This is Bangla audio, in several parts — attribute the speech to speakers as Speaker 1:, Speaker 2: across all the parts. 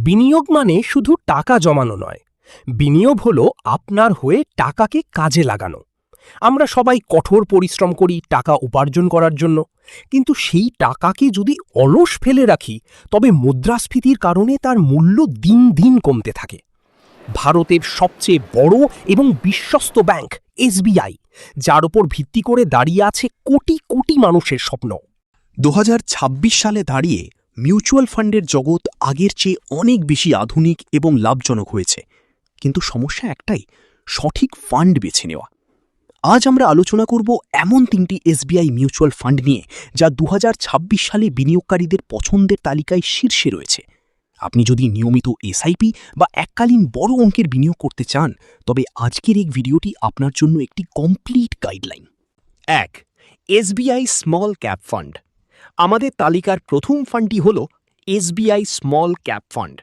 Speaker 1: বিনিয়োগ মানে শুধু টাকা জমানো নয়। বিনিয়োগ হলো আপনার হয়ে টাকাকে কাজে লাগানো। আমরা সবাই কঠোর পরিশ্রম করি টাকা উপার্জন করার জন্য, কিন্তু সেই টাকাকে যদি অলস ফেলে রাখি তবে মুদ্রাস্ফীতির কারণে তার মূল্য দিন দিন কমতে থাকে। ভারতের সবচেয়ে বড় এবং বিশ্বস্ত ব্যাংক এসবিআই, যার উপর ভিত্তি করে দাঁড়িয়ে আছে কোটি কোটি মানুষের স্বপ্ন।
Speaker 2: 2026 সালে দাঁড়িয়ে মিউচুয়াল ফান্ডের জগৎ আগের চেয়ে অনেক বেশি আধুনিক এবং লাভজনক হয়েছে, কিন্তু সমস্যা একটাই, সঠিক ফান্ড বেছে নেওয়া। আজ আমরা আলোচনা করব এমন 3টি এসবিআই মিউচুয়াল ফান্ড নিয়ে যা 2026 সালে বিনিয়োগকারীদের পছন্দের তালিকায় শীর্ষে রয়েছে। আপনি যদি নিয়মিত এসআইপি বা এককালীন বড় অঙ্কের বিনিয়োগ করতে চান, তবে আজকের এই ভিডিওটি আপনার জন্য একটি complete guideline.
Speaker 1: 1. SBI small cap fund. আমাদের তালিকার প্রথম ফান্ডটি হল এসবিআই স্মল ক্যাপ ফান্ড।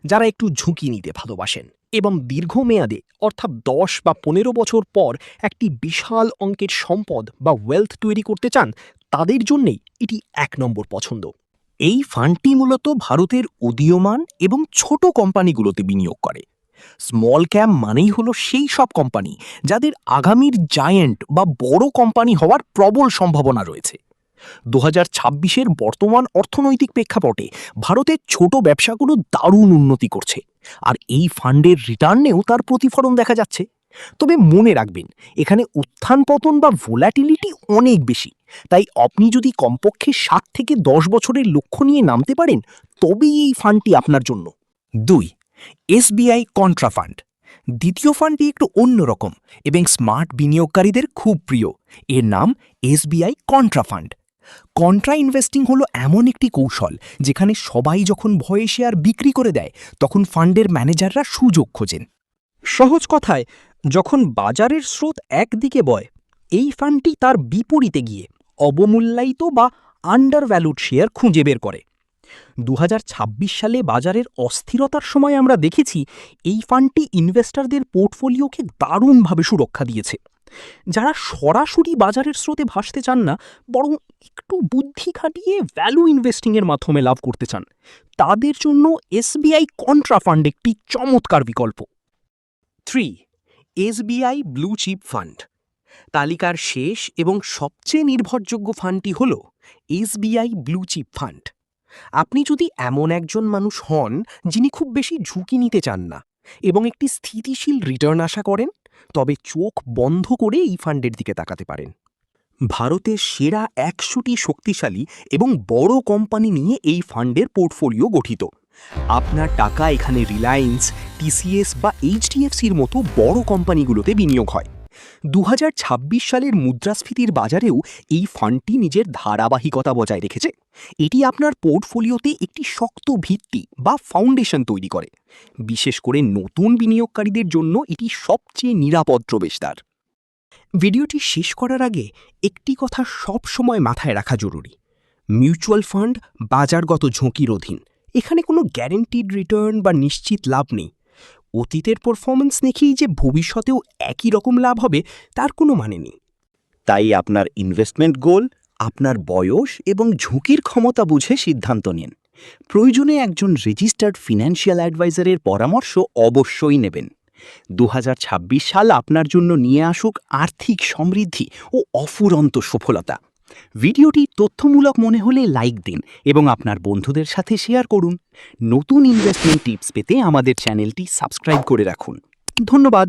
Speaker 1: যারা একটু ঝুঁকি নিতে ভালোবাসেন এবং দীর্ঘমেয়াদে অর্থাৎ 10 বা 15 বছর পর একটি বিশাল অঙ্কের সম্পদ বা ওয়েলথ তৈরি করতে চান, তাদের জন্যেই এটি 1 নম্বর পছন্দ।
Speaker 3: এই ফান্ডটি মূলত ভারতের উদীয়মান এবং ছোট কোম্পানিগুলোতে বিনিয়োগ করে। স্মল ক্যাপ মানেই হলো সেই সব কোম্পানি যাদের আগামীর জায়ান্ট বা বড় কোম্পানি হওয়ার প্রবল সম্ভাবনা রয়েছে। 2026-এর বর্তমান অর্থনৈতিক প্রেক্ষাপটে ভারতের ছোট ব্যবসাগুলো দারুণ উন্নতি করছে, আর এই ফান্ডের রিটার্নেও তার প্রতিফলন দেখা যাচ্ছে। তবে মনে রাখবেন, এখানে উত্থান পতন বা ভোলাটিলিটি অনেক বেশি, তাই আপনি যদি কমপক্ষে 7 থেকে 10 বছরের লক্ষ্য নিয়ে নামতে পারেন, তবেই এই ফান্ডটি আপনার জন্য। 2. SBI contra fund. দ্বিতীয় ফান্ডটি একটু অন্যরকম এবং স্মার্ট বিনিয়োগকারীদের খুব প্রিয়। এর নাম SBI contra fund. Contra investing হলো এমন একটি কৌশল যেখানে সবাই যখন ভয়ে শেয়ার বিক্রি করে দেয়, তখন ফান্ডের ম্যানেজাররা সুযোগ খোঁজেন।
Speaker 4: সহজ কথায়, যখন বাজারের স্রোত একদিকে বয়, এই ফান্ডটি তার বিপরীতে গিয়ে অবমূল্যায়িত বা আন্ডার ভ্যালুড শেয়ার খুঁজে বের করে। 2026 সালে বাজারের অস্থিরতার সময় আমরা দেখেছি এই ফান্ডটি ইনভেস্টরদের পোর্টফোলিওকে দারুণভাবে সুরক্ষা দিয়েছে। যারা সরাসরি বাজারের স্রোতে ভাসতে চান না, বরং একটু বুদ্ধি খাটিয়ে ভ্যালু ইনভেস্টিংয়ের মাধ্যমে লাভ করতে চান, তাদের জন্য এসবিআই কন্ট্রা ফান্ড একটি চমৎকার বিকল্প।
Speaker 1: 3. SBI blue chip fund. তালিকার শেষ এবং সবচেয়ে নির্ভরযোগ্য ফান্ডটি হল এসবিআই ব্লু চিপ ফান্ড। আপনি যদি এমন একজন মানুষ হন যিনি খুব বেশি ঝুঁকি নিতে চান না এবং একটি স্থিতিশীল রিটার্ন আশা করেন, তবে চোখ বন্ধ করে এই ফান্ডের দিকে তাকাতে পারেন।
Speaker 2: ভারতের সেরা 100টি শক্তিশালী এবং বড় কোম্পানি নিয়ে এই ফান্ডের পোর্টফোলিও গঠিত। আপনার টাকা এখানে রিলায়েন্স, টিসিএস বা এইচডিএফসির মতো বড় কোম্পানিগুলোতে বিনিয়োগ হয়। 2026 সালের মুদ্রাস্ফীতির বাজারেও এই ফান্ডটি নিজের ধারাবাহিকতা বজায় রেখেছে। এটি আপনার পোর্টফোলিওতে একটি শক্ত ভিত্তি বা ফাউন্ডেশন তৈরি করে। বিশেষ করে নতুন বিনিয়োগকারীদের জন্য এটি সবচেয়ে নিরাপদ প্রবেশদ্বার।
Speaker 1: ভিডিওটি শেষ করার আগে একটি কথা সব সময় মাথায় রাখা জরুরি: মিউচুয়াল ফান্ড বাজারগত ঝুঁকির অধীন। এখানে কোনো গ্যারেন্টিড রিটার্ন বা নিশ্চিত লাভ নেই। অতীতের পারফরম্যান্স দেখেই যে ভবিষ্যতেও একই রকম লাভ হবে তার কোনো মানে নেই।
Speaker 2: তাই আপনার ইনভেস্টমেন্ট গোল, আপনার বয়স এবং ঝুঁকির ক্ষমতা বুঝে সিদ্ধান্ত নিন। প্রয়োজনে একজন রেজিস্টার্ড ফিনান্সিয়াল অ্যাডভাইজারের পরামর্শ অবশ্যই নেবেন। 2026 সাল আপনার জন্য নিয়ে আসুক আর্থিক সমৃদ্ধি ও অফুরন্ত সফলতা। ভিডিওটি তথ্যমূলক মনে হলে লাইক দিন এবং আপনার বন্ধুদের সাথে শেয়ার করুন। নতুন ইনভেস্টমেন্ট টিপস পেতে আমাদের চ্যানেলটি সাবস্ক্রাইব করে রাখুন। ধন্যবাদ।